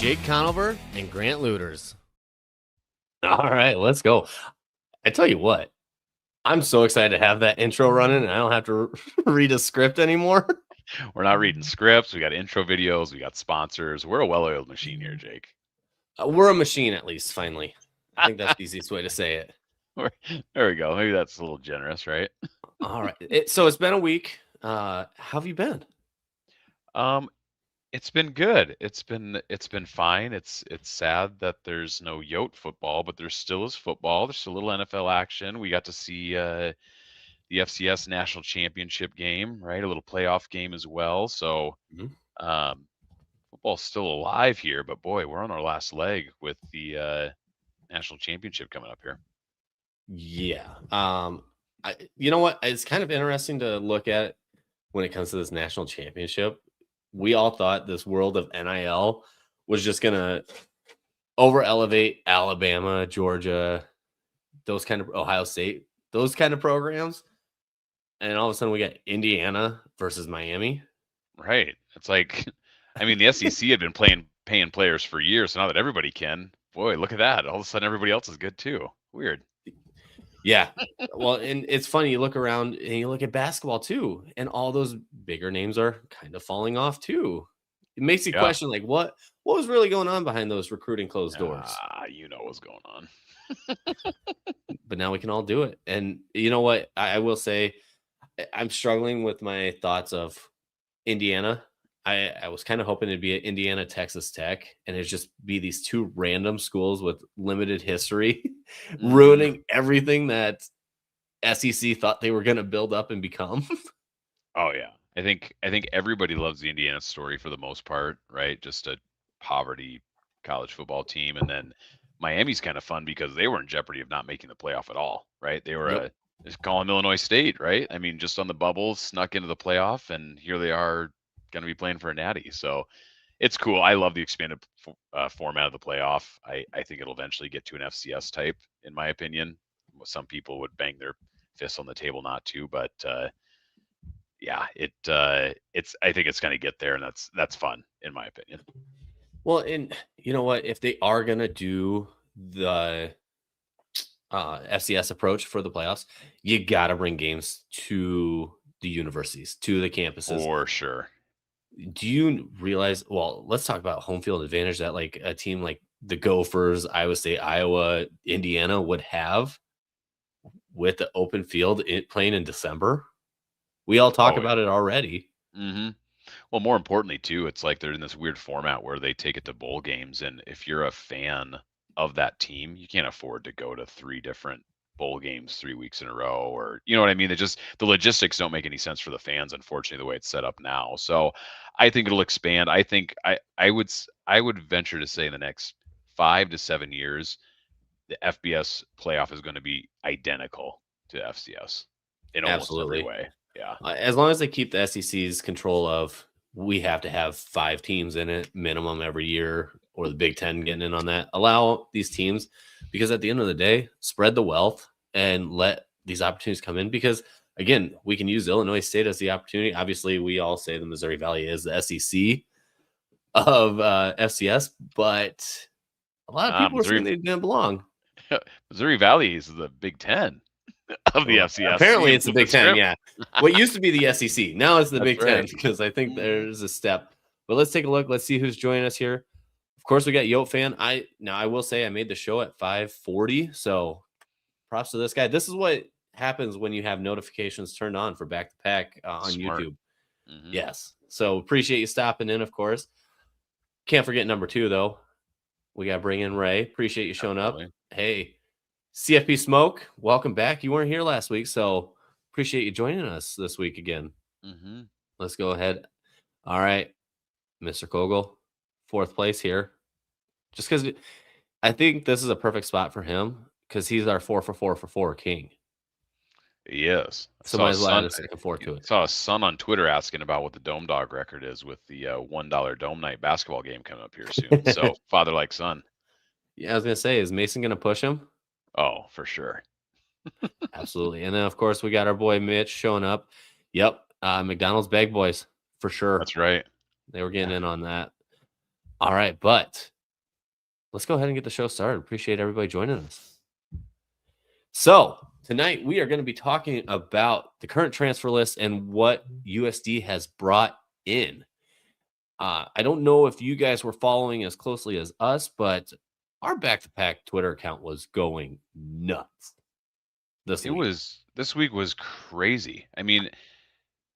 Jake Conover and Grant Looters. All right, let's go. I tell you what, I'm so excited to have that intro running and I don't have to read a script anymore. We're not reading scripts. We got intro videos. We got sponsors. We're a well-oiled machine here, Jake. We're a machine, at least, finally. I think that's the easiest way to say it. There we go. Maybe that's a little generous, right? All right. So it's been a week. How have you been? It's been good. It's been fine. It's sad that there's no Yote football, but there still is football. There's still a little NFL action. We got to see the FCS national championship game, right? A little playoff game as well. So football's still alive here, but boy, we're on our last leg with the national championship coming up here. Yeah. You know what? It's kind of interesting to look at when it comes to this national championship. We all thought this world of NIL was just going to over elevate Alabama, Georgia, those kind of Ohio State, those kind of programs. And all of a sudden we got Indiana versus Miami. Right. It's like, I mean, the SEC had been paying players for years. So now that everybody can, boy, look at that. All of a sudden everybody else is good too. Weird. Yeah. Well, and it's funny, you look around and you look at basketball too, and all those bigger names are kind of falling off too. It makes you question, like, what was really going on behind those recruiting closed doors? You know what's going on. But now we can all do it. And you know what? I will say I'm struggling with my thoughts of Indiana. I was kind of hoping it'd be an Indiana, Texas Tech, and it'd just be these two random schools with limited history ruining everything that SEC thought they were going to build up and become. Oh yeah. I think everybody loves the Indiana story for the most part, right? Just a poverty college football team. And then Miami's kind of fun because they were in jeopardy of not making the playoff at all, right? They were just calling Illinois State, right? I mean, just on the bubble, snuck into the playoff, and here they are going to be playing for a natty. So it's cool. I love the expanded format of the playoff. I think it'll eventually get to an FCS type, in my opinion. Some people would bang their fists on the table not to, but yeah, I think it's going to get there, and that's fun, in my opinion. Well, and you know what? If they are going to do the FCS approach for the playoffs, you got to bring games to the universities, to the campuses. For sure. Do you realize, well, let's talk about home field advantage that like a team like the Gophers, Iowa State, Iowa, Indiana would have with the open field playing in December? We all talk about it already. Mm-hmm. Well, more importantly, too, it's like they're in this weird format where they take it to bowl games. And if you're a fan of that team, you can't afford to go to 3 different bowl games 3 weeks in a row, or you know what I mean? The logistics don't make any sense for the fans, unfortunately, the way it's set up now. So I think it'll expand. I think I would venture to say in the next 5 to 7 years, the FBS playoff is going to be identical to FCS in almost every way. Yeah. As long as they keep the SEC's control of, we have to have 5 teams in it minimum every year, or the Big Ten getting in on that. Allow these teams, because at the end of the day, spread the wealth and let these opportunities come in. Because again, we can use Illinois State as the opportunity. Obviously, we all say the Missouri Valley is the SEC of FCS, but a lot of people are saying they didn't belong. Missouri Valley is the Big Ten of the FCS. Apparently, it's the Big Ten. Yeah, what used to be the SEC now it's the Big Ten, because I think there's a step. But let's take a look. Let's see who's joining us here. Of course, we got Yote fan. I will say I made the show at 5:40, so props to this guy. This is what happens when you have notifications turned on for Back to Pack on YouTube. Yes, so appreciate you stopping in. Of course, can't forget number 2 though. We got to bring in Ray. Appreciate you showing up. Hey, CFP Smoke, welcome back. You weren't here last week, so appreciate you joining us this week again. Let's go ahead. All right, Mr. Kogel, 4th place here. Just because I think this is a perfect spot for him, because he's our 4 for 4 for 4 king. Yes. Somebody's looking forward to it. Saw a son on Twitter asking about what the Dome Dog record is with the $1 Dome Night basketball game coming up here soon. So father like son. Yeah, I was gonna say, is Mason gonna push him? Oh, for sure. Absolutely. And then of course we got our boy Mitch showing up. Yep. McDonald's Bag Boys for sure. That's right. They were getting in on that. All right, but let's go ahead and get the show started. Appreciate everybody joining us. So tonight we are going to be talking about the current transfer list and what USD has brought in. I don't know if you guys were following as closely as us, but our Back to Pack Twitter account was going nuts this week was crazy. I mean,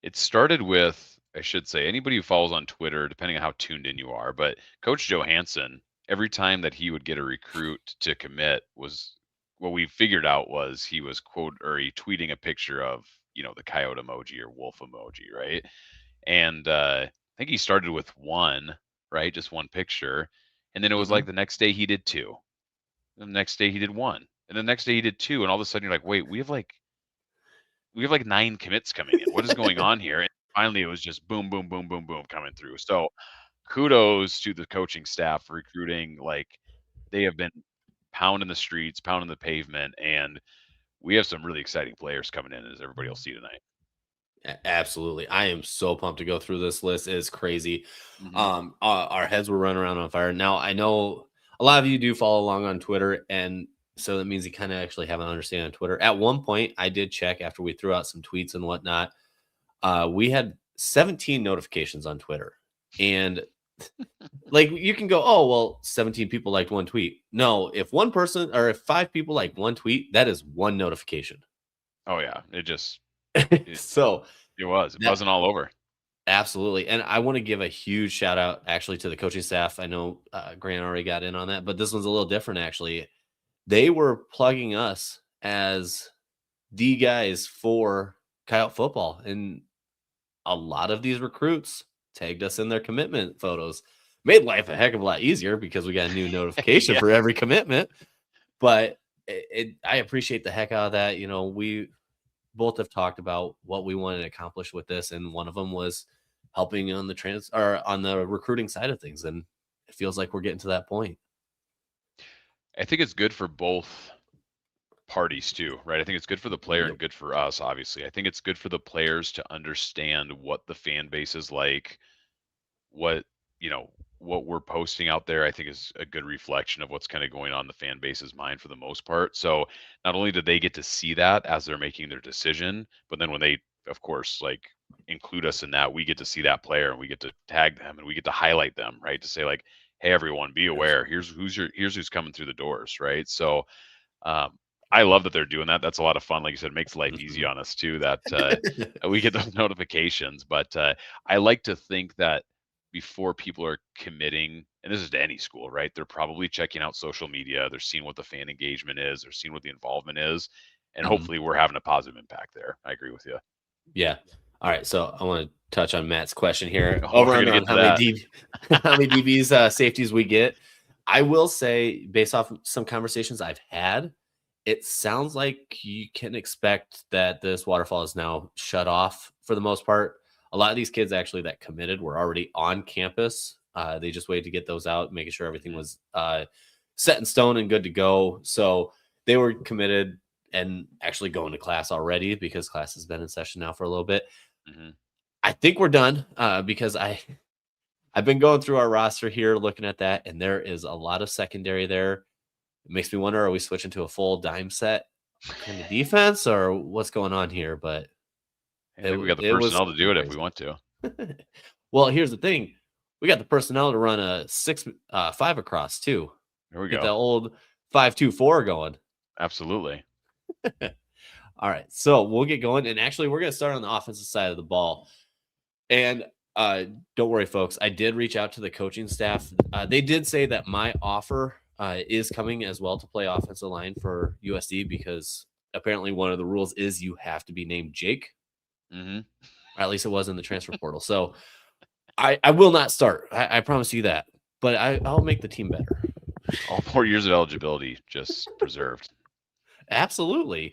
it started with, I should say, anybody who follows on Twitter, depending on how tuned in you are, but Coach Johansson, every time that he would get a recruit to commit, was what we figured out was he was tweeting a picture of, the coyote emoji or wolf emoji, right? And I think he started with one, right? Just one picture. And then it was like the next day he did two. The next day he did one. And the next day he did two. And all of a sudden you're like, wait, we have like 9 commits coming in. What is going on here? And finally it was just boom, boom, boom, boom, boom coming through. So kudos to the coaching staff for recruiting. Like, they have been pounding the streets, pounding the pavement, and we have some really exciting players coming in, as everybody will see tonight. Absolutely. I am so pumped to go through this list. It is crazy. Our heads were running around on fire. Now, I know a lot of you do follow along on Twitter, and so that means you kind of actually have an understanding on Twitter. At one point, I did check after we threw out some tweets and whatnot. We had 17 notifications on Twitter, and like, you can go, oh, well, 17 people liked one tweet. No, if one person or if 5 people like one tweet, that is one notification. Oh yeah, it wasn't all over. Absolutely. And I want to give a huge shout out actually to the coaching staff. I know Grant already got in on that, but this one's a little different actually. They were plugging us as the guys for Coyote football, and a lot of these recruits tagged us in their commitment photos. Made life a heck of a lot easier because we got a new notification for every commitment. But I appreciate the heck out of that. We both have talked about what we wanted to accomplish with this, and one of them was helping on the recruiting side of things, and it feels like we're getting to that point. I think it's good for both parties too, right? I think it's good for the player and good for us, obviously. I think it's good for the players to understand what the fan base is like, what we're posting out there. I think is a good reflection of what's kind of going on in the fan base's mind for the most part. So not only do they get to see that as they're making their decision, but then when they, of course, like, include us in that, we get to see that player and we get to tag them and we get to highlight them, right? To say like, hey, everyone, be aware. Here's who's coming through the doors, right? So I love that they're doing that. That's a lot of fun. Like you said, it makes life easy on us too, that we get those notifications. But I like to think that before people are committing, and this is to any school, right? They're probably checking out social media. They're seeing what the fan engagement is. They're seeing what the involvement is. And hopefully we're having a positive impact there. I agree with you. Yeah. All right. So I want to touch on Matt's question here. Over on how many DBs safeties we get. I will say, based off some conversations I've had, it sounds like you can expect that this waterfall is now shut off for the most part. A lot of these kids actually that committed were already on campus. They just waited to get those out, making sure everything was set in stone and good to go. So they were committed and actually going to class already because class has been in session now for a little bit. I think we're done because I've been going through our roster here, looking at that, and there is a lot of secondary there. It makes me wonder, are we switching to a full dime set kind of defense or what's going on here? But I think we got the personnel to do it if we want to. Well, here's the thing. We got the personnel to run a 6-5 across too. There we Get go. the old 5-2-4 going. Absolutely. All right. So we'll get going. And actually, we're going to start on the offensive side of the ball. And don't worry, folks. I did reach out to the coaching staff. They did say that my offer is coming as well to play offensive line for USD because apparently one of the rules is you have to be named Jake. Or at least it was in the transfer portal. So I will not start. I promise you that. But I'll make the team better. All 4 years of eligibility just preserved. Absolutely.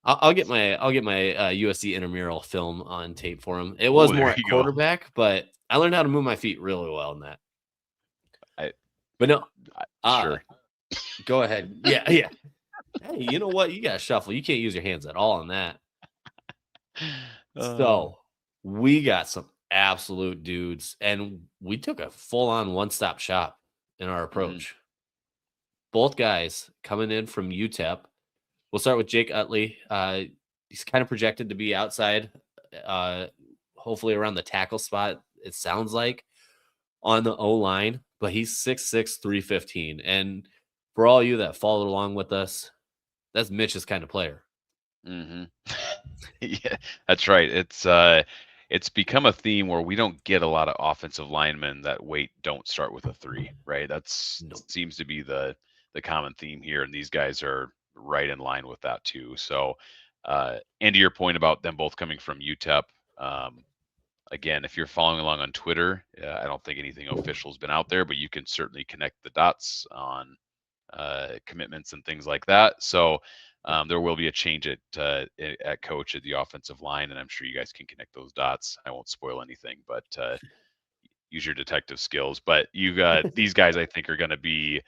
I'll get my USC intramural film on tape for him. It was more at quarterback, but I learned how to move my feet really well in that. Sure. Go ahead. Yeah. Hey, you know what? You got to shuffle. You can't use your hands at all in that. So we got some absolute dudes, and we took a full-on one-stop shop in our approach. both guys coming in from UTEP. We'll start with Jake Utley. He's kind of projected to be outside, hopefully around the tackle spot, it sounds like, on the O-line, but he's 6'6", 315. And for all you that followed along with us, that's Mitch's kind of player. Mm-hmm. Yeah, that's right. It's become a theme where we don't get a lot of offensive linemen that don't start with a 3, right? That's seems to be the common theme here, and these guys are right in line with that too. So, and to your point about them both coming from UTEP, again, if you're following along on Twitter, I don't think anything official has been out there, but you can certainly connect the dots on commitments and things like that. So there will be a change at coach at the offensive line, and I'm sure you guys can connect those dots. I won't spoil anything, but use your detective skills. But you got these guys, I think, are going to be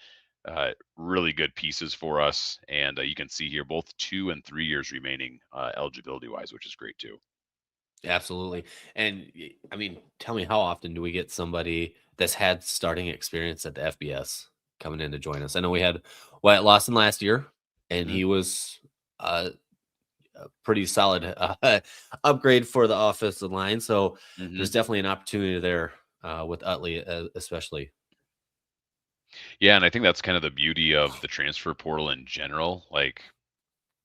really good pieces for us, and you can see here both 2 and 3 years remaining eligibility wise, which is great too. Absolutely. And I mean, tell me, how often do we get somebody that's had starting experience at the FBS coming in to join us? I know we had Wyatt Lawson last year, and he was a pretty solid upgrade for the offensive line. So there's definitely an opportunity there with Utley, especially. Yeah, and I think that's kind of the beauty of the transfer portal in general. Like,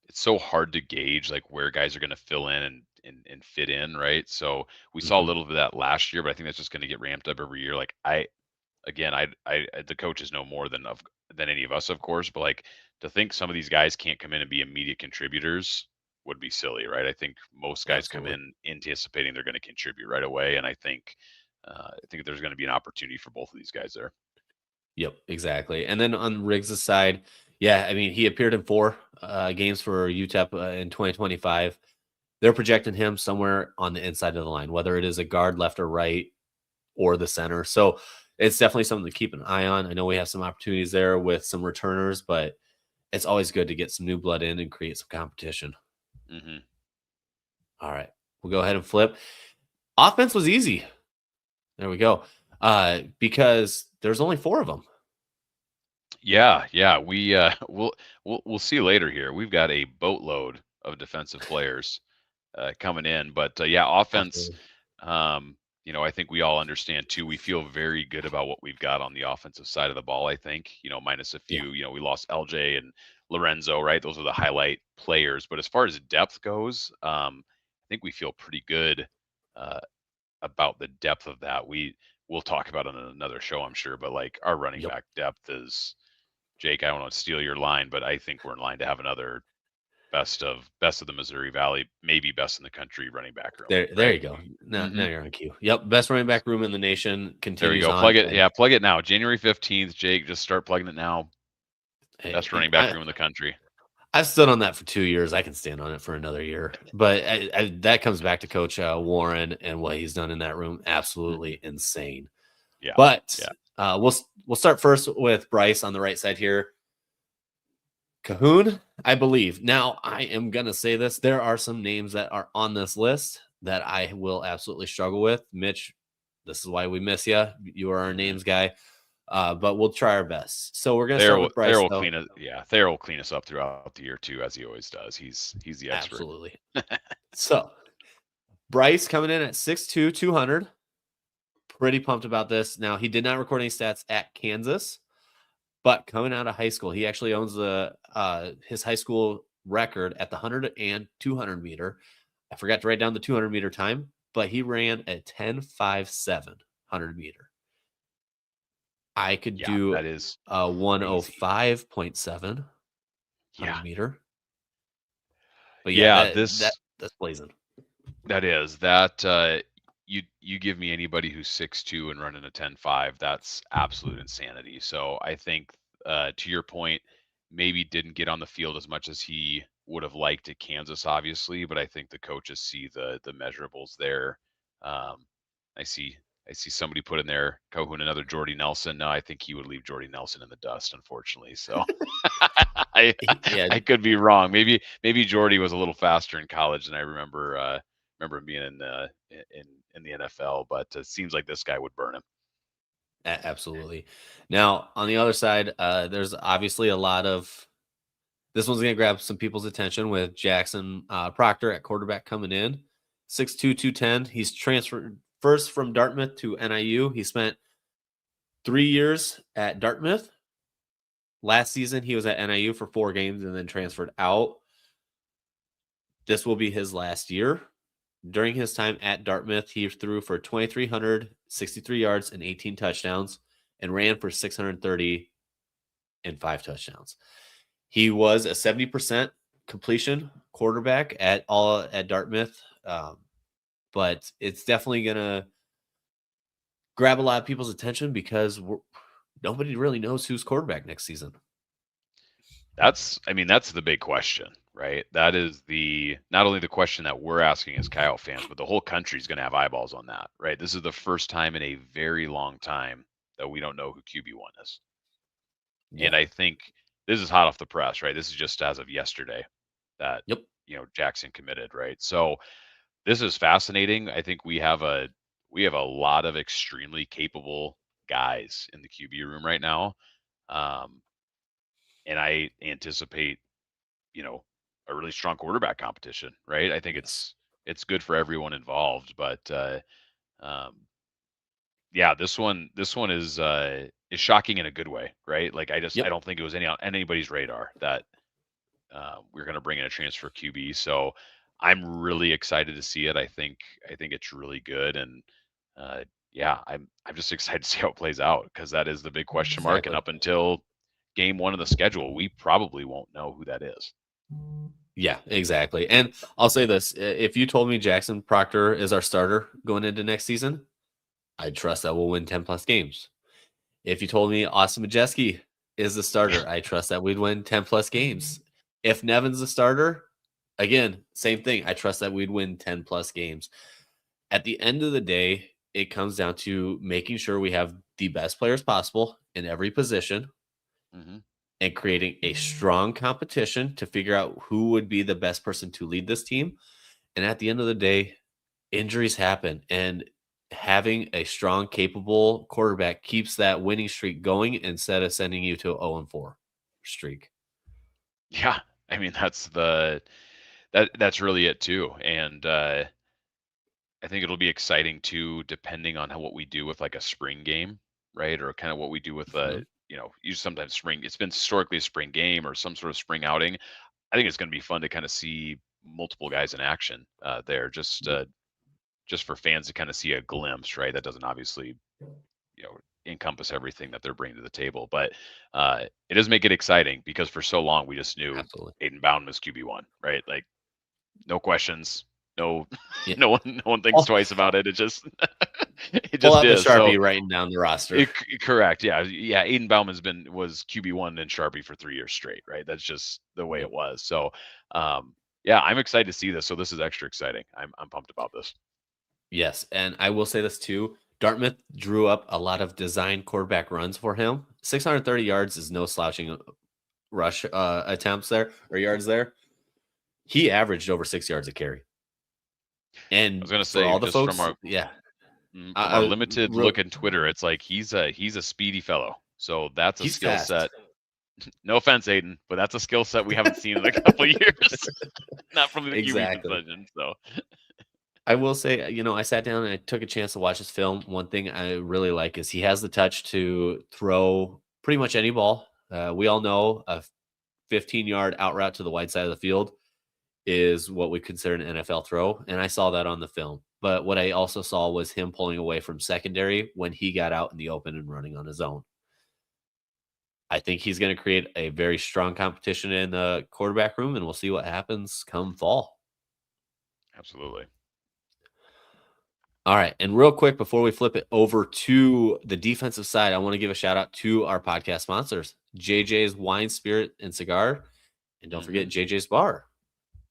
it's so hard to gauge like where guys are going to fill in and fit in, right? So we saw a little bit of that last year, but I think that's just going to get ramped up every year. Like the coaches know more than any of us, of course, but like to think some of these guys can't come in and be immediate contributors would be silly, right? I think most guys come in anticipating they're going to contribute right away, and I think there's going to be an opportunity for both of these guys there. Yep, exactly. And then on Riggs' side, yeah, I mean, he appeared in 4 games for UTEP in 2025. They're projecting him somewhere on the inside of the line, whether it is a guard, left or right, or the center. So it's definitely something to keep an eye on. I know we have some opportunities there with some returners, but it's always good to get some new blood in and create some competition. Mm-hmm. All right, we'll go ahead and flip. Offense was easy. There we go. Because there's only 4 of them. Yeah. We we'll see later here. We've got a boatload of defensive players coming in, but yeah, offense. I think we all understand too. We feel very good about what we've got on the offensive side of the ball. I think minus a few. We lost LJ and Lorenzo, right? Those are the highlight players. But as far as depth goes, I think we feel pretty good about the depth of that. We'll talk about it on another show, I'm sure. But like our running back depth is, Jake, I don't want to steal your line, but I think we're in line to have another best of the Missouri Valley, maybe best in the country running back room. There you go. Now you're on cue. Yep, best running back room in the nation. Continues. There you go. On. Plug it. Yeah, plug it now. January 15th, Jake. Just start plugging it now. Best running back room in the country. I've stood on that for 2 years. I can stand on it for another year. But that comes back to Coach Warren and what he's done in that room. Absolutely insane. Yeah. But we'll start first with Bryce on the right side here. Cahoon, I believe. Now, I am going to say this. There are some names that are on this list that I will absolutely struggle with. Mitch, this is why we miss you. You are our names guy. But we'll try our best. So we're going to start with Bryce. Thayer will clean us up throughout the year too, as he always does. He's the expert. Absolutely. So Bryce coming in at 6'2", 200. Pretty pumped about this. Now, he did not record any stats at Kansas, but coming out of high school, he actually owns his high school record at the 100 and 200 meter. I forgot to write down the 200 meter time, but he ran a 10.57 100 meter. I could do that is 105.7 100 meter. But that's blazing. That is that. You give me anybody who's 6'2" and running a 10.5, that's absolute insanity. So I think to your point, maybe didn't get on the field as much as he would have liked at Kansas, obviously, but I think the coaches see the measurables there. I see somebody put in there, Cahoon, another Jordy Nelson. No, I think he would leave Jordy Nelson in the dust, unfortunately. So I could be wrong. Maybe Jordy was a little faster in college than I remember him being in the NFL, but it seems like this guy would burn him. Absolutely. Now, on the other side, there's obviously a lot of this one's going to grab some people's attention with Jackson Proctor at quarterback coming in. 6'2", 210. He's transferred first from Dartmouth to NIU. He spent 3 years at Dartmouth. Last season, he was at NIU for 4 games and then transferred out. This will be his last year. During his time at Dartmouth, he threw for 2,363 yards and 18 touchdowns and ran for 630 and 5 touchdowns. He was a 70% completion quarterback at Dartmouth, but it's definitely going to grab a lot of people's attention because nobody really knows who's quarterback next season. That's the big question, right? That is not only the question that we're asking as Coyote fans, but the whole country is going to have eyeballs on that, right? This is the first time in a very long time that we don't know who QB1 is. Yeah. And I think this is hot off the press, right? This is just as of yesterday that, Jackson committed, right? So this is fascinating. I think we have a lot of extremely capable guys in the QB room right now. And I anticipate, a really strong quarterback competition, right? I think it's good for everyone involved, but this one is shocking in a good way, right? Like I don't think it was on anybody's radar that we're going to bring in a transfer QB. So I'm really excited to see it. I think it's really good, and I'm just excited to see how it plays out because that is the big question mark. And up until game 1 of the schedule, we probably won't know who that is. Yeah, exactly. And I'll say this: if you told me Jackson Proctor is our starter going into next season, I'd trust that we'll win 10+ games. If you told me Austin Majewski is the starter, I trust that we'd win 10+ games. If Nevin's the starter, again, same thing. I trust that we'd win 10+ games. At the end of the day, it comes down to making sure we have the best players possible in every position and creating a strong competition to figure out who would be the best person to lead this team. And at the end of the day, injuries happen, and having a strong, capable quarterback keeps that winning streak going instead of sending you to an 0-4 streak. Yeah, I mean that's really it too, and I think it'll be exciting too, depending on what we do with like a spring game, right? Or kind of what we do with sometimes spring. It's been historically a spring game or some sort of spring outing. I think it's going to be fun to kind of see multiple guys in action there, just for fans to kind of see a glimpse, right? That doesn't obviously, encompass everything that they're bringing to the table, but it does make it exciting because for so long we just knew Aiden Bowden was QB1, right? Like no questions, no one thinks twice about it. It just is. Sharpie writing down the roster. Correct. Yeah. Aiden Bowman's was QB1 and Sharpie for 3 years straight, right? That's just the way it was. So I'm excited to see this. So this is extra exciting. I'm pumped about this. Yes, and I will say this too. Dartmouth drew up a lot of design quarterback runs for him. 630 yards is no slouching rush attempts there or yards there. He averaged over 6 yards a carry. And I was going to say, all the just folks, from our limited look in Twitter, it's like he's a speedy fellow. So that's a skill set. No offense, Aiden, but that's a skill set we haven't seen in a couple of years. Not from the QB position. So. I will say, I sat down and I took a chance to watch this film. One thing I really like is he has the touch to throw pretty much any ball. We all know a 15-yard out route to the wide side of the field is what we consider an NFL throw, and I saw that on the film. But what I also saw was him pulling away from secondary when he got out in the open and running on his own. I think he's going to create a very strong competition in the quarterback room, and we'll see what happens come fall. Absolutely. All right. And real quick, before we flip it over to the defensive side, I want to give a shout out to our podcast sponsors, JJ's Wine, Spirit, and Cigar. And don't forget JJ's Bar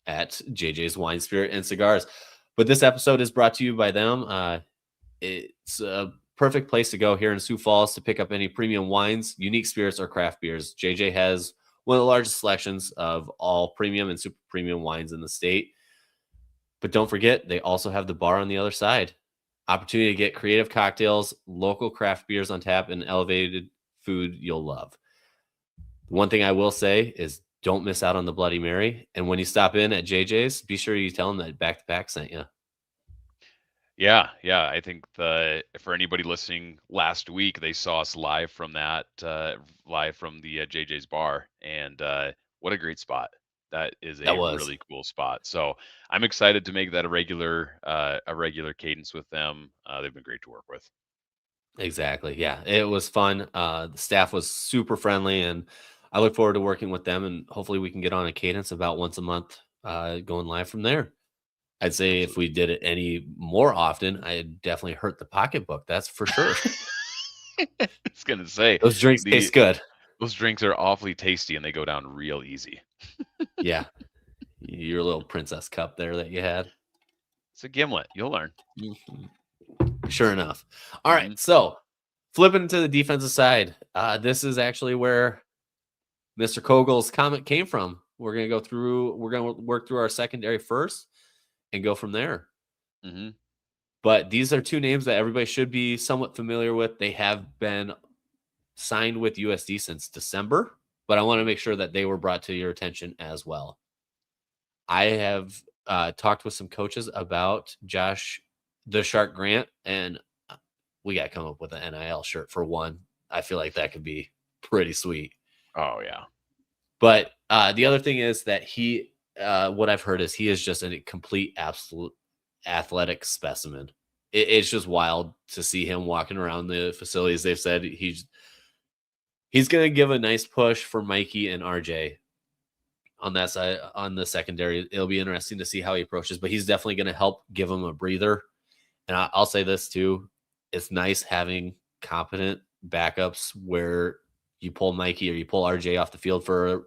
at JJ's Wine, Spirit, and Cigars. But this episode is brought to you by them. It's a perfect place to go here in Sioux Falls to pick up any premium wines, unique spirits, or craft beers. JJ has one of the largest selections of all premium and super premium wines in the state. But don't forget, they also have the bar on the other side. Opportunity to get creative cocktails, local craft beers on tap, and elevated food you'll love. One thing I will say is don't miss out on the Bloody Mary. And when you stop in at JJ's, be sure you tell them that Back to Back sent you. Yeah, yeah. I think for anybody listening last week, they saw us live from the JJ's bar, and what a great spot! That is That a was. really cool spot. So I'm excited to make that a regular cadence with them. They've been great to work with. Exactly. Yeah, it was fun. The staff was super friendly, and I look forward to working with them. And hopefully, we can get on a cadence about once a month, going live from there. I'd say if we did it any more often, I'd definitely hurt the pocketbook. That's for sure. I was gonna say Those drinks taste good. those drinks are awfully tasty and they go down real easy. Yeah, your little princess cup there that you had. It's a gimlet. You'll learn. Sure enough. All right, so flipping to the defensive side, this is actually where Mr. Kogel's comment came from. We're going to work through our secondary first and go from there. Mm-hmm. But these are two names that everybody should be somewhat familiar with. They have been signed with USD since December, but I want to make sure that they were brought to your attention as well. I have talked with some coaches about Josh the Shark Grant, and we got to come up with an NIL shirt for one. I feel like that could be pretty sweet. Oh, yeah. But the other thing is that what I've heard is he is just a complete, absolute athletic specimen. It's just wild to see him walking around the facilities. They've said he's going to give a nice push for Mikey and RJ on that side, on the secondary. It'll be interesting to see how he approaches, but he's definitely going to help give him a breather. And I'll say this too. It's nice having competent backups where you pull Mikey or you pull RJ off the field for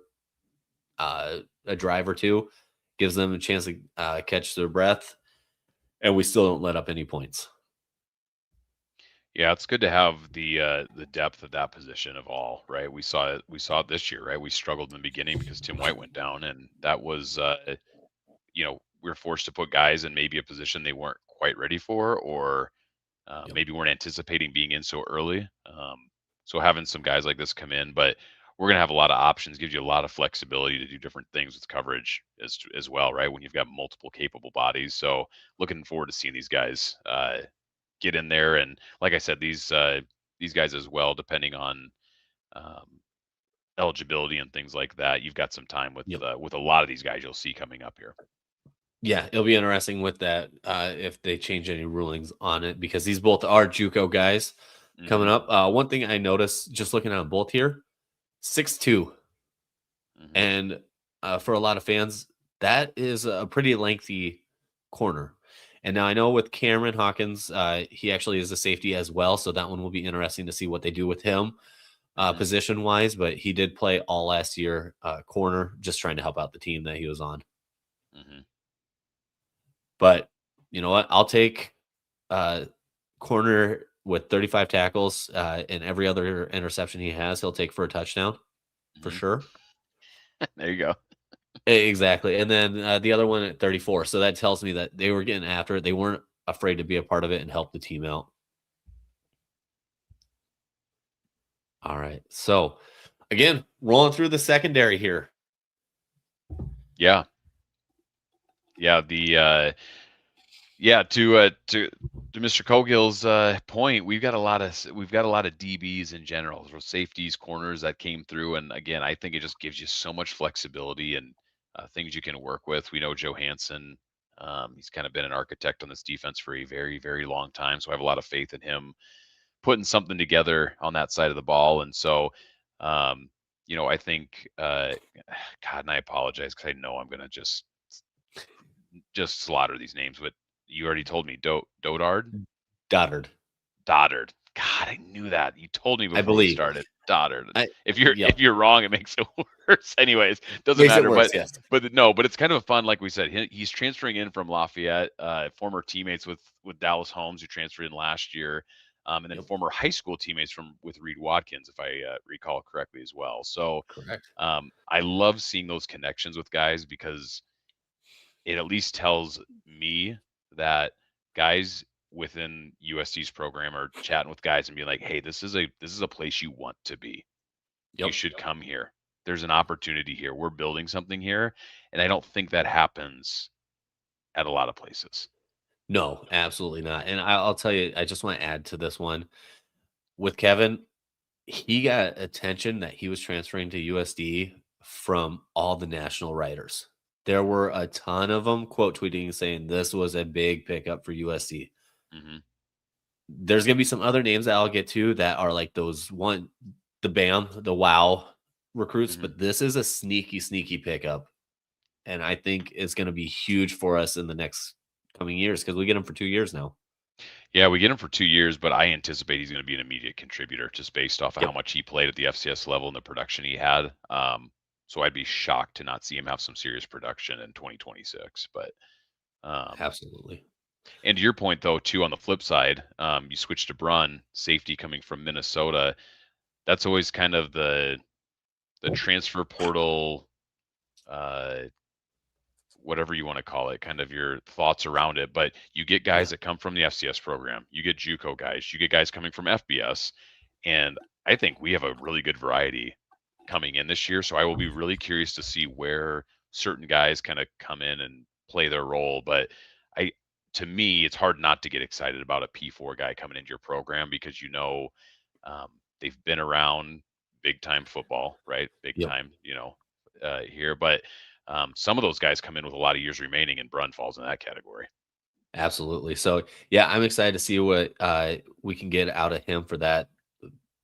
a drive or two, gives them a chance to catch their breath, and we still don't let up any points. Yeah, it's good to have the depth of that position of all, right? We saw it this year, right? We struggled in the beginning because Tim White went down, and that was we were forced to put guys in maybe a position they weren't quite ready for, or maybe weren't anticipating being in so early. So having some guys like this come in, but we're going to have a lot of options, gives you a lot of flexibility to do different things with coverage as well, right? When you've got multiple capable bodies. So looking forward to seeing these guys get in there. And like I said, these guys as well, depending on eligibility and things like that, you've got some time with a lot of these guys you'll see coming up here. Yeah, it'll be interesting with that if they change any rulings on it, because these both are JUCO guys coming up. One thing I noticed just looking at them both here, 6'2", and for a lot of fans, that is a pretty lengthy corner. And now I know with Cameron Hawkins, he actually is a safety as well, so that one will be interesting to see what they do with him position-wise, but he did play all last year corner, just trying to help out the team that he was on. But you know what? I'll take corner with 35 tackles and every other interception he has, he'll take for a touchdown for sure. There you go. Exactly. And then the other one at 34. So that tells me that they were getting after it. They weren't afraid to be a part of it and help the team out. All right. So again, rolling through the secondary here. Yeah. Yeah. To Mr. Cogill's point, we've got a lot of DBs in general, so safeties, corners that came through, and again, I think it just gives you so much flexibility and things you can work with. We know Joe Hansen; he's kind of been an architect on this defense for a very, very long time, so I have a lot of faith in him putting something together on that side of the ball. And so, I think, God, and I apologize because I know I'm going to just slaughter these names, but you already told me Doddard. God, I knew that. You told me before we started. Doddard. If you're wrong, it makes it worse. Anyways, doesn't matter. Worse, but it's kind of fun. Like we said, he's transferring in from Lafayette, former teammates with Dallas Holmes, who transferred in last year, and then former high school teammates with Reed Watkins, if I recall correctly as well. So correct. I love seeing those connections with guys because it at least tells me that guys within USD's program or chatting with guys and being like, hey, this is a place you want to be. You should come here. There's an opportunity here. We're building something here. And I don't think that happens at a lot of places. No, absolutely not. And I'll tell you, I just want to add to this one with Kevin. He got attention that he was transferring to USD from all the national writers. There were a ton of them quote tweeting saying this was a big pickup for USD. There's going to be some other names that I'll get to that are like those the BAM, the WOW recruits, but this is a sneaky pickup. And I think it's going to be huge for us in the next coming years because we get him for 2 years now. Yeah, we get him for 2 years, but I anticipate he's going to be an immediate contributor just based off of how much he played at the FCS level and the production he had. So I'd be shocked to not see him have some serious production in 2026. But absolutely. And to your point, though, too, on the flip side, you switch to Brun, safety coming from Minnesota. That's always kind of the transfer portal, whatever you want to call it, kind of your thoughts around it. But you get guys that come from the FCS program. You get JUCO guys. You get guys coming from FBS. And I think we have a really good variety coming in this year. So I will be really curious to see where certain guys kind of come in and play their role. But to me, it's hard not to get excited about a P4 guy coming into your program because they've been around big time football, right? Big time, here. But some of those guys come in with a lot of years remaining, and Brun falls in that category. Absolutely. So yeah, I'm excited to see what we can get out of him for that.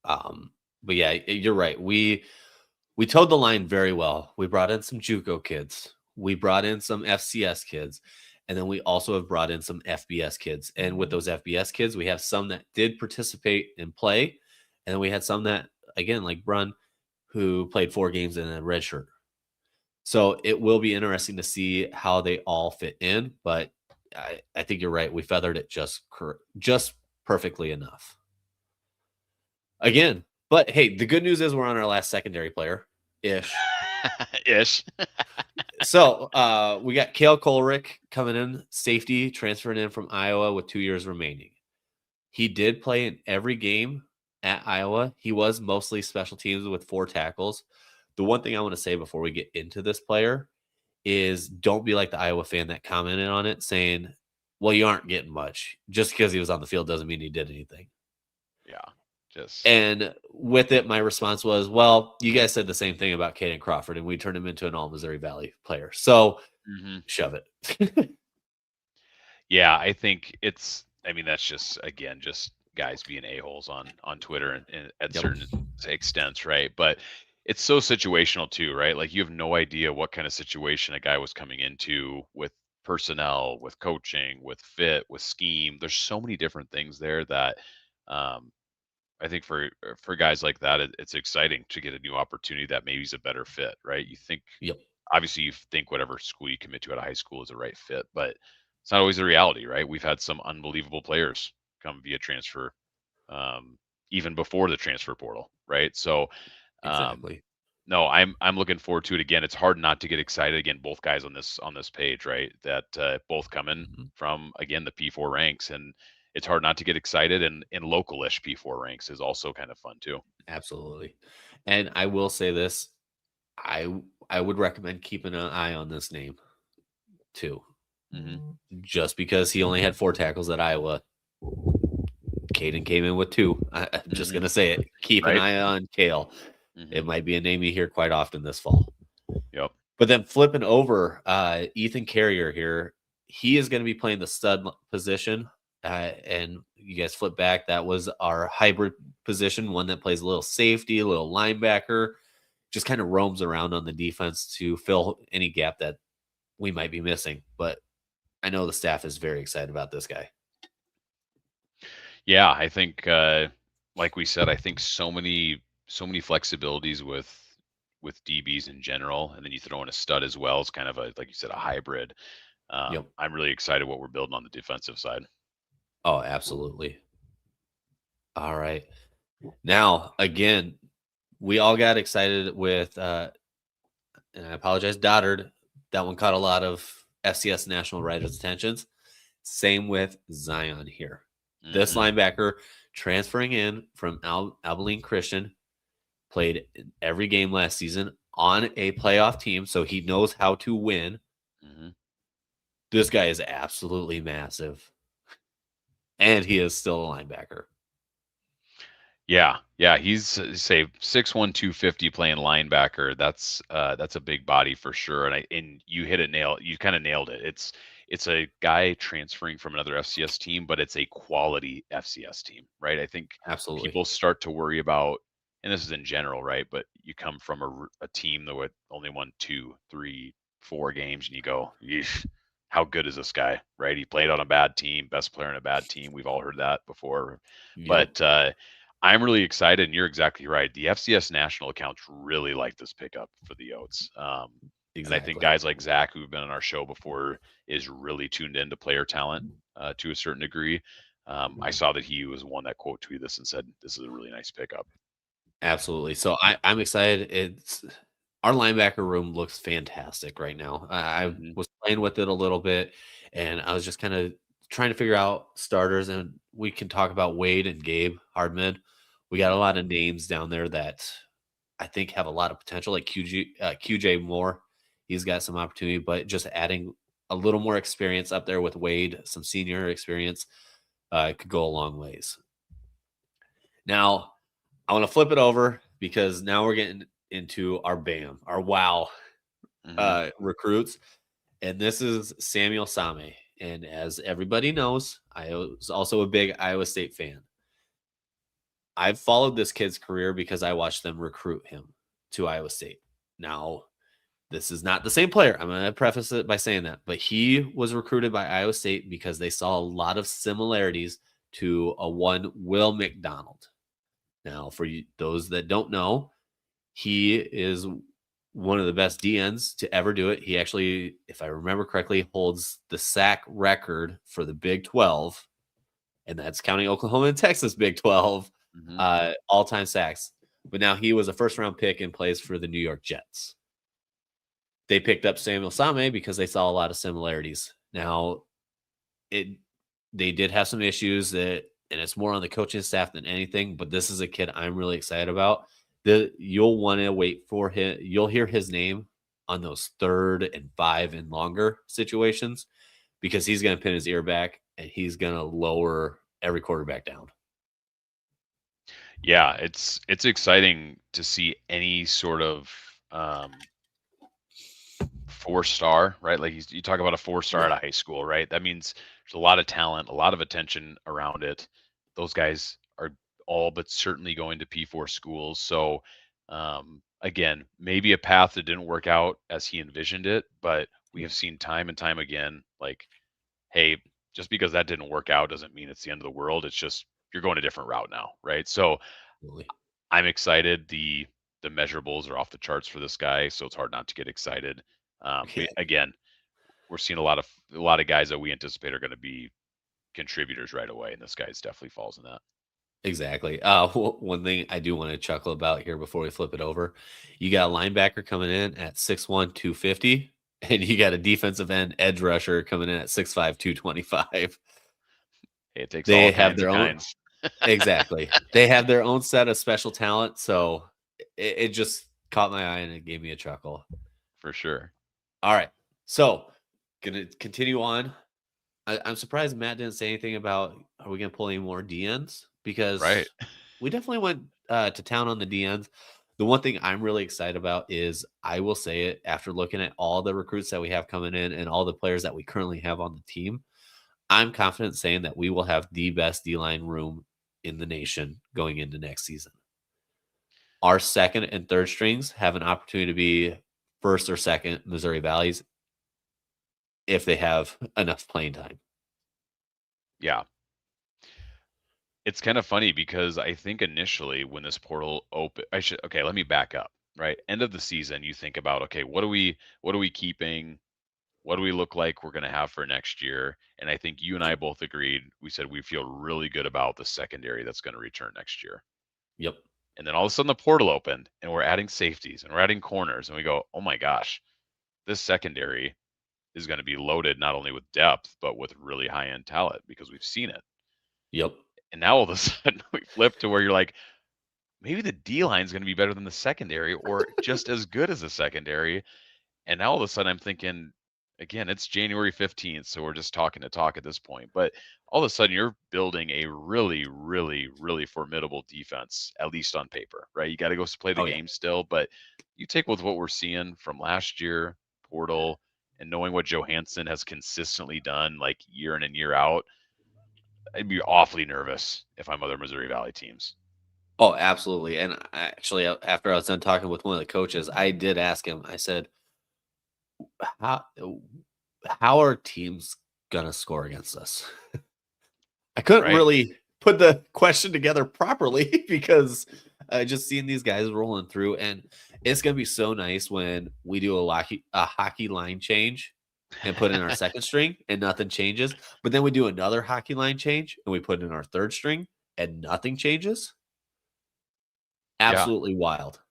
But yeah, you're right. We towed the line very well. We brought in some JUCO kids. We brought in some FCS kids. And then we also have brought in some FBS kids. And with those FBS kids, we have some that did participate and play. And then we had some that, again, like Brun, who played 4 games in a red shirt. So it will be interesting to see how they all fit in. But I think you're right. We feathered it just perfectly enough. Again, but hey, the good news is we're on our last secondary player. Ish. So we got Kale Colrick coming in, safety, transferring in from Iowa with 2 years remaining. He did play in every game at Iowa. He was mostly special teams with 4 tackles. The one thing I want to say before we get into this player is don't be like the Iowa fan that commented on it saying, well, you aren't getting much. Just because he was on the field doesn't mean he did anything. Yeah. And with it, my response was, well, you guys said the same thing about Caden Crawford, and we turned him into an all Missouri Valley player. So shove it. Yeah, I think that's just, again, just guys being a-holes on Twitter and at certain extents, right? But it's so situational too, right? Like you have no idea what kind of situation a guy was coming into with personnel, with coaching, with fit, with scheme. There's so many different things there that I think for guys like that, it's exciting to get a new opportunity that maybe is a better fit, right? You think, obviously, you think whatever school you commit to out of high school is the right fit, but it's not always the reality, right? We've had some unbelievable players come via transfer, even before the transfer portal, right? So, exactly. No, I'm looking forward to it. Again, it's hard not to get excited. Again, both guys on this page, right? That both coming from, again, the P4 ranks, and it's hard not to get excited, and in local-ish P4 ranks is also kind of fun too. Absolutely. And I will say this, I would recommend keeping an eye on this name too. Just because he only had 4 tackles at Iowa. Caden came in with 2. I'm just going to say it. Keep an eye on Kale. It might be a name you hear quite often this fall. Yep. But then flipping over, Ethan Carrier here, he is going to be playing the stud position. And you guys flip back. That was our hybrid position, one that plays a little safety, a little linebacker, just kind of roams around on the defense to fill any gap that we might be missing. But I know the staff is very excited about this guy. Yeah, I think, like we said, I think so many flexibilities with DBs in general, and then you throw in a stud as well. It's kind of like you said, a hybrid. I'm really excited what we're building on the defensive side. Oh, absolutely. All right. Now, again, we all got excited with, and I apologize, Doddard. That one caught a lot of FCS national writers' attentions. Same with Zion here. This linebacker transferring in from Abilene Christian played every game last season on a playoff team, so he knows how to win. This guy is absolutely massive, and he is still a linebacker. Yeah, he's say 6'1", 250 playing linebacker. That's a big body for sure. And you hit it nail. You kind of nailed it. It's a guy transferring from another FCS team, but it's a quality FCS team, right? I think Absolutely. people start to worry about, and this is in general, right? But you come from a team that only won 2, 3, 4 games, and you go, yeesh, how good is this guy, right? He played on a bad team, best player in a bad team. We've all heard that before, but I'm really excited, and you're exactly right. The FCS national accounts really like this pickup for the Yotes. And I think guys like Zach, who've been on our show before, is really tuned into player talent to a certain degree. I saw that he was one that quote tweeted this and said, "This is a really nice pickup." Absolutely. So I'm excited. Our linebacker room looks fantastic right now. I was playing with it a little bit, and I was just kind of trying to figure out starters, and we can talk about Wade and Gabe Hardman. We got a lot of names down there that I think have a lot of potential, like QJ Moore. He's got some opportunity, but just adding a little more experience up there with Wade, some senior experience, could go a long ways. Now, I want to flip it over because now we're getting into our BAM, our WOW recruits. And this is Samuel Same. And as everybody knows, I was also a big Iowa State fan. I've followed this kid's career because I watched them recruit him to Iowa State. Now, this is not the same player. I'm going to preface it by saying that. But he was recruited by Iowa State because they saw a lot of similarities to a one Will McDonald. Now, for those that don't know, he is one of the best DNs to ever do it. He actually, if I remember correctly, holds the sack record for the Big 12, and that's counting Oklahoma and Texas Big 12 all-time sacks. But now he was a first-round pick and plays for the New York Jets. They picked up Samuel Same because they saw a lot of similarities. Now, they did have some issues and it's more on the coaching staff than anything, but this is a kid I'm really excited about. You'll want to wait for him. You'll hear his name on those 3rd and 5 and longer situations because he's going to pin his ear back and he's going to lower every quarterback down. Yeah, it's exciting to see any sort of 4-star, right? Like you talk about a 4-star out of high school, right? That means there's a lot of talent, a lot of attention around it. Those guys are all but certainly going to P4 schools. So again, maybe a path that didn't work out as he envisioned it, but we have seen time and time again, like, hey, just because that didn't work out doesn't mean it's the end of the world. It's just you're going a different route now, right? So I'm excited. The measurables are off the charts for this guy, so it's hard not to get excited. Again, we're seeing a lot of guys that we anticipate are going to be contributors right away, and this guy definitely falls in that. Exactly. One thing I do want to chuckle about here before we flip it over, you got a linebacker coming in at 6'1", 250, and you got a defensive end edge rusher coming in at 6'5", 225. Hey, it takes they all have their own kinds. Exactly. They have their own set of special talent, so it just caught my eye and it gave me a chuckle. For sure. All right. So, going to continue on. I'm surprised Matt didn't say anything about are we going to pull any more DNs? Because we definitely went to town on the DNs. The one thing I'm really excited about is, I will say it, after looking at all the recruits that we have coming in and all the players that we currently have on the team, I'm confident saying that we will have the best D-line room in the nation going into next season. Our 2nd and 3rd strings have an opportunity to be 1st or 2nd Missouri Valleys if they have enough playing time. Yeah. It's kind of funny because I think initially when this portal opened, let me back up, right? End of the season, you think about, okay, what are we keeping? What do we look like we're going to have for next year? And I think you and I both agreed. We said we feel really good about the secondary that's going to return next year. Yep. And then all of a sudden the portal opened and we're adding safeties and we're adding corners and we go, oh my gosh, this secondary is going to be loaded not only with depth, but with really high end talent because we've seen it. Yep. And now all of a sudden we flip to where you're like, maybe the D line is going to be better than the secondary or just as good as the secondary. And now all of a sudden I'm thinking, again, it's January 15th, so we're just talking to talk at this point. But all of a sudden you're building a really, really, really formidable defense, at least on paper, right? You got to go play the game still, but you take with what we're seeing from last year, Portal, and knowing what Johansson has consistently done like year in and year out, I'd be awfully nervous if I'm other Missouri Valley teams. Oh, absolutely. And actually, after I was done talking with one of the coaches, I did ask him, I said, how are teams gonna score against us? I couldn't really put the question together properly because just seeing these guys rolling through, and it's gonna be so nice when we do a hockey line change and put in our second string and nothing changes, but then we do another hockey line change and we put in our third string and nothing changes. Absolutely wild.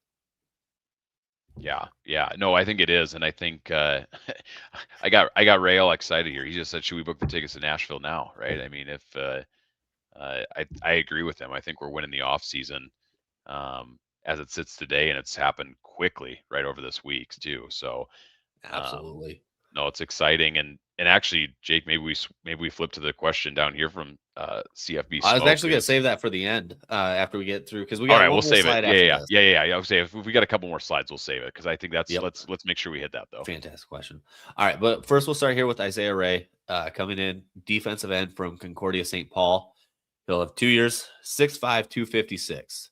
Yeah. No, I think it is, and I think I got Ray all excited here. He just said, "Should we book the tickets to Nashville now?" Right? I mean, if I agree with him. I think we're winning the off season as it sits today, and it's happened quickly right over this week too. So absolutely. No, it's exciting, and actually, Jake, maybe we flip to the question down here from CFB. I was actually going to save that for the end after we get through because we got. All right, we'll save it. Yeah. I would say if we got a couple more slides, we'll save it because I think that's let's make sure we hit that though. Fantastic question. All right, but first we'll start here with Isaiah Ray coming in, defensive end from Concordia St. Paul. He'll have 2 years, 6'5", 256.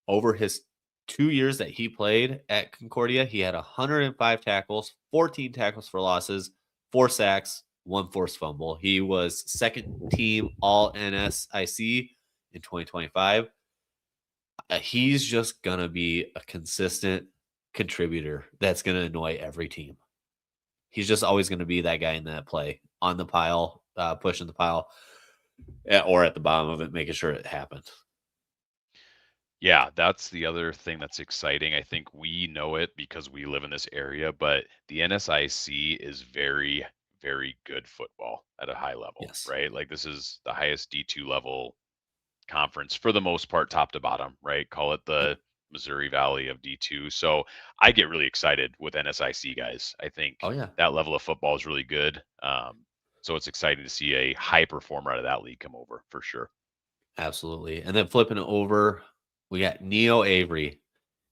Over his 2 years that he played at Concordia, he had 105 tackles, 14 tackles for losses, 4 sacks, 1 forced fumble. He was second team all NSIC in 2025. He's just going to be a consistent contributor that's going to annoy every team. He's just always going to be that guy in that play on the pile, pushing the pile, or at the bottom of it, making sure it happens. Yeah, that's the other thing that's exciting. I think we know it because we live in this area, but the NSIC is very, very good football at a high level, right? Like this is the highest D2 level conference for the most part, top to bottom, right? Call it the Missouri Valley of D2. So I get really excited with NSIC guys. I think that level of football is really good. So it's exciting to see a high performer out of that league come over for sure. Absolutely. And then flipping it over, we got Neo Avery.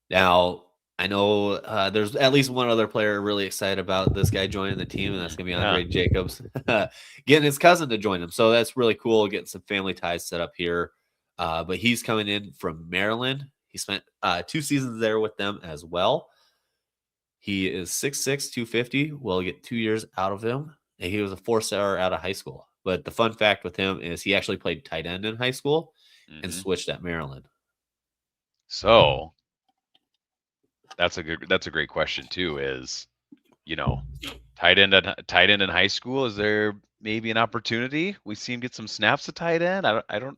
Now, I know there's at least one other player really excited about this guy joining the team, and that's going to be Andre Jacobs, getting his cousin to join him. So that's really cool, getting some family ties set up here. But he's coming in from Maryland. He spent 2 seasons there with them as well. He is 6'6", 250. We'll get 2 years out of him. And he was a 4-star out of high school. But the fun fact with him is he actually played tight end in high school and switched at Maryland. So that's a great question too. Is tight end in high school? Is there maybe an opportunity? We see him get some snaps at tight end. I'm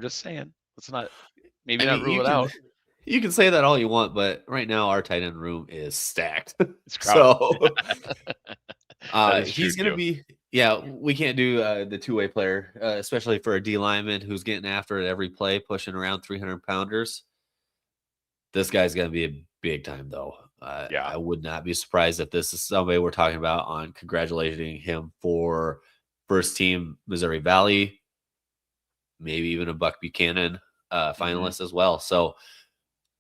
just saying. Let's not rule it out. You can say that all you want, but right now our tight end room is stacked. So he's going to be. Yeah, we can't do the two-way player, especially for a D lineman who's getting after it every play, pushing around 300-pounders. This guy's going to be a big time, though. I would not be surprised if this is somebody we're talking about on congratulating him for first team Missouri Valley, maybe even a Buck Buchanan finalist as well. So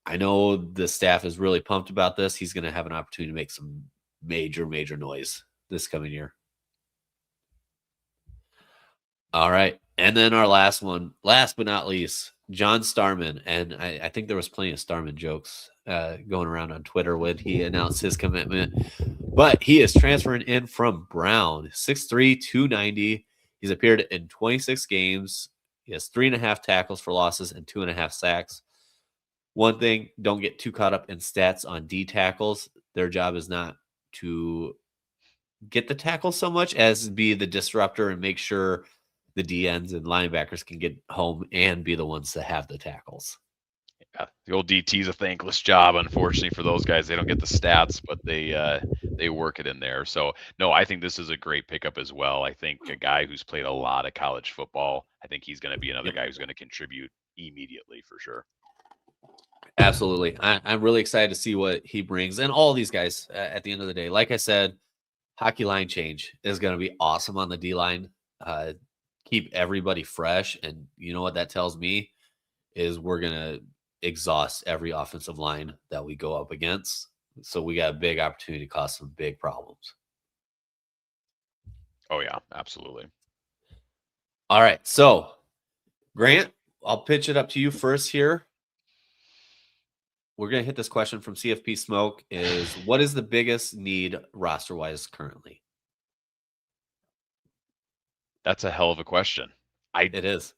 I know the staff is really pumped about this. He's going to have an opportunity to make some major, major noise this coming year. All right. And then our last one, last but not least, John Starman. And I think there was plenty of Starman jokes going around on Twitter when he announced his commitment. But he is transferring in from Brown, 6'3", 290. He's appeared in 26 games. He has 3.5 tackles for losses and 2.5 sacks. One thing, don't get too caught up in stats on D tackles. Their job is not to get the tackle so much as be the disruptor and make sure the D ends and linebackers can get home and be the ones that have the tackles. Yeah, the old DT's a thankless job, unfortunately, for those guys. They don't get the stats, but they work it in there. So no, I think this is a great pickup as well. I think a guy who's played a lot of college football. I think he's going to be another guy who's going to contribute immediately for sure. Absolutely. I'm really excited to see what he brings. And all these guys at the end of the day, like I said, hockey line change is going to be awesome on the D line. Keep everybody fresh. And you know what that tells me is we're going to exhaust every offensive line that we go up against. So we got a big opportunity to cause some big problems. Oh, yeah, absolutely. All right. So, Grant, I'll pitch it up to you first here. We're going to hit this question from CFP Smoke is what is the biggest need roster-wise currently? That's a hell of a question. It is.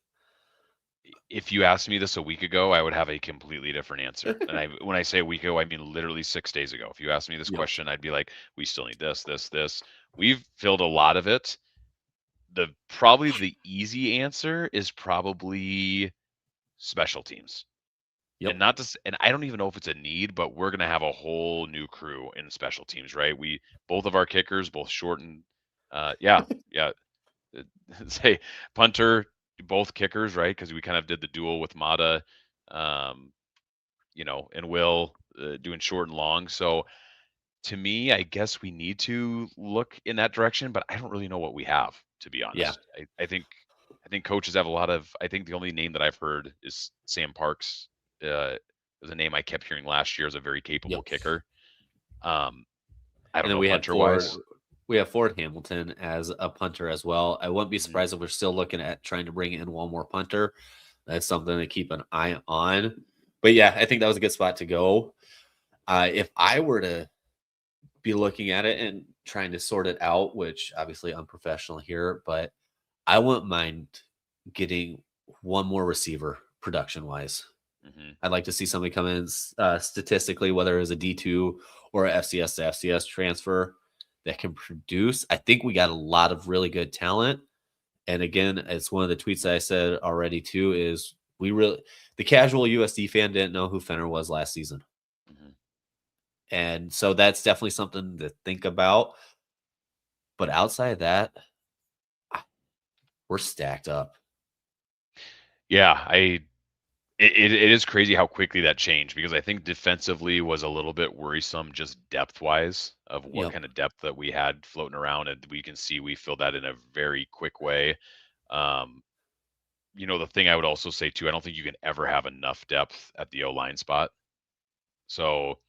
If you asked me this a week ago, I would have a completely different answer. And when I say a week ago, I mean literally 6 days ago. If you asked me this question, I'd be like, we still need this, this, this. We've filled a lot of it. Probably the easy answer is probably special teams. Yep. And I don't even know if it's a need, but we're gonna have a whole new crew in special teams, right? Both of our kickers, both short and say punter, both kickers, right? Because we kind of did the duel with Mata, and Will doing short and long. So to me, I guess we need to look in that direction, but I don't really know what we have, to be honest. Yeah. I think coaches have a lot of. I think the only name that I've heard is Sam Parks. Was a name I kept hearing last year as a very capable kicker. I don't know. We have Ford Hamilton as a punter as well. I wouldn't be surprised if we're still looking at trying to bring in one more punter. That's something to keep an eye on. But yeah, I think that was a good spot to go. If I were to be looking at it and trying to sort it out, which obviously unprofessional here, but I wouldn't mind getting one more receiver production wise. I'd like to see somebody come in statistically, whether it was a D2 or a FCS to FCS transfer that can produce. I think we got a lot of really good talent. And again, it's one of the tweets that I said already too, is the casual USD fan didn't know who Fenner was last season. And so that's definitely something to think about. But outside of that, we're stacked up. Yeah, it is crazy how quickly that changed, because I think defensively was a little bit worrisome just depth-wise of what kind of depth that we had floating around, and we can see we filled that in a very quick way. The thing I would also say too, I don't think you can ever have enough depth at the O-line spot. So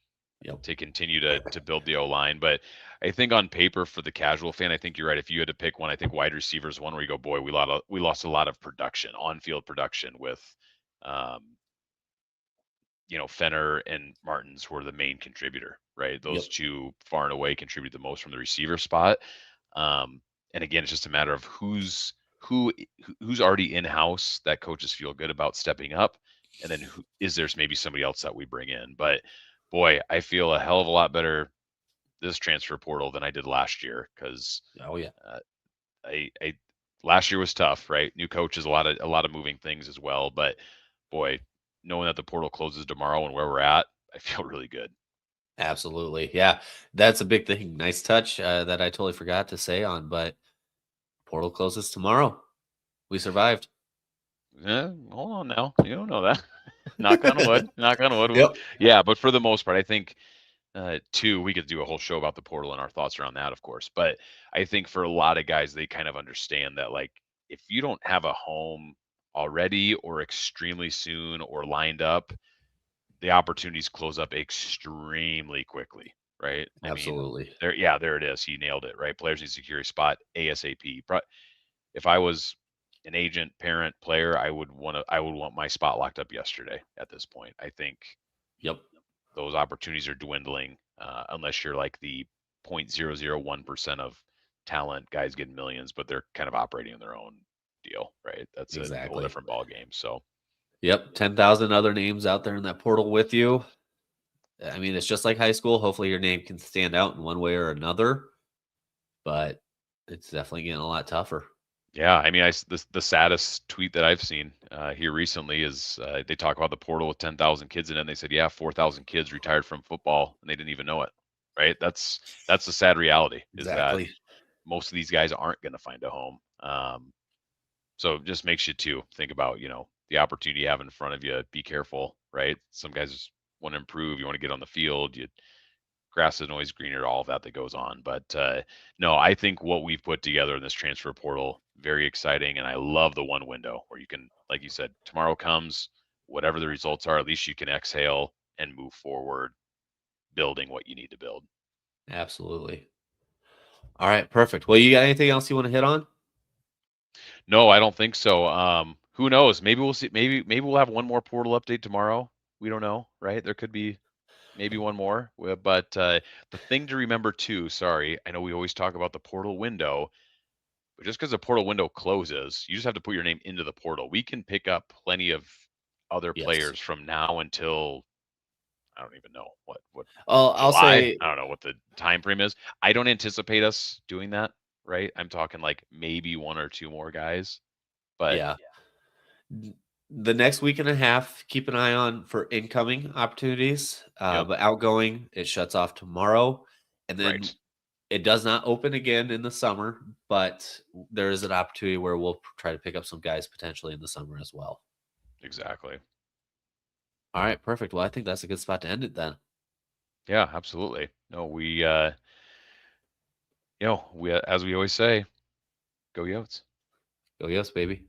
to continue to build the O-line. But I think on paper for the casual fan, I think you're right. If you had to pick one, I think wide receiver is one where you go, boy, we lost a lot of production, on-field production with Fenner and Martins were the main contributor, right? Those two far and away contribute the most from the receiver spot. And again, it's just a matter of who's already in-house that coaches feel good about stepping up. And then there's maybe somebody else that we bring in. But boy, I feel a hell of a lot better this transfer portal than I did last year, because last year was tough, right? New coaches, a lot of moving things as well. But boy, knowing that the portal closes tomorrow and where we're at, I feel really good. Absolutely. Yeah, that's a big thing. Nice touch that I totally forgot to say on, but portal closes tomorrow. We survived. Yeah, hold on now. You don't know that. Knock on wood. Knock on wood. Yep. Yeah, but for the most part, I think we could do a whole show about the portal and our thoughts around that, of course. But I think for a lot of guys, they kind of understand that, like, if you don't have a home already or extremely soon or lined up, the opportunities close up extremely quickly, right? Absolutely. I mean, there it is. He nailed it, right? Players need to secure a spot ASAP. If I was an agent, parent, player, I would want my spot locked up yesterday at this point. I think those opportunities are dwindling unless you're like the 0.001% of talent guys getting millions, but they're kind of operating in their own deal, right? That's a whole different ball game. So 10,000 other names out there in that portal with you. I mean, it's just like high school. Hopefully your name can stand out in one way or another, but it's definitely getting a lot tougher. Yeah, I mean, the saddest tweet that I've seen here recently is they talk about the portal with 10,000 kids in it, and they said, yeah, 4,000 kids retired from football, and they didn't even know it. Right? That's the sad reality is that Exactly. most of these guys aren't going to find a home. So it just makes you to think about, the opportunity you have in front of you. Be careful, right? Some guys want to improve. You want to get on the field. Grass is always greener, all of that goes on. But no, I think what we've put together in this transfer portal, very exciting. And I love the one window where you can, like you said, tomorrow comes, whatever the results are, at least you can exhale and move forward, building what you need to build. Absolutely. All right, perfect. Well, you got anything else you want to hit on? No, I don't think so. Who knows? Maybe we'll see. Maybe we'll have one more portal update tomorrow. We don't know, right? There could be maybe one more. But the thing to remember too, sorry, I know we always talk about the portal window, but just because the portal window closes, you just have to put your name into the portal. We can pick up plenty of other Yes. players from now until I don't even know what I'll July. say I don't know what the time frame is. I don't anticipate us doing that, right? I'm talking like maybe one or two more guys. But yeah. The next week and a half, keep an eye on for incoming opportunities. Yep. But outgoing, it shuts off tomorrow. And then Right. it does not open again in the summer, but there is an opportunity where we'll try to pick up some guys potentially in the summer as well. Exactly. All right, perfect. Well, I think that's a good spot to end it then. Yeah, absolutely. No, we as we always say, go Yotes. Go yes, baby.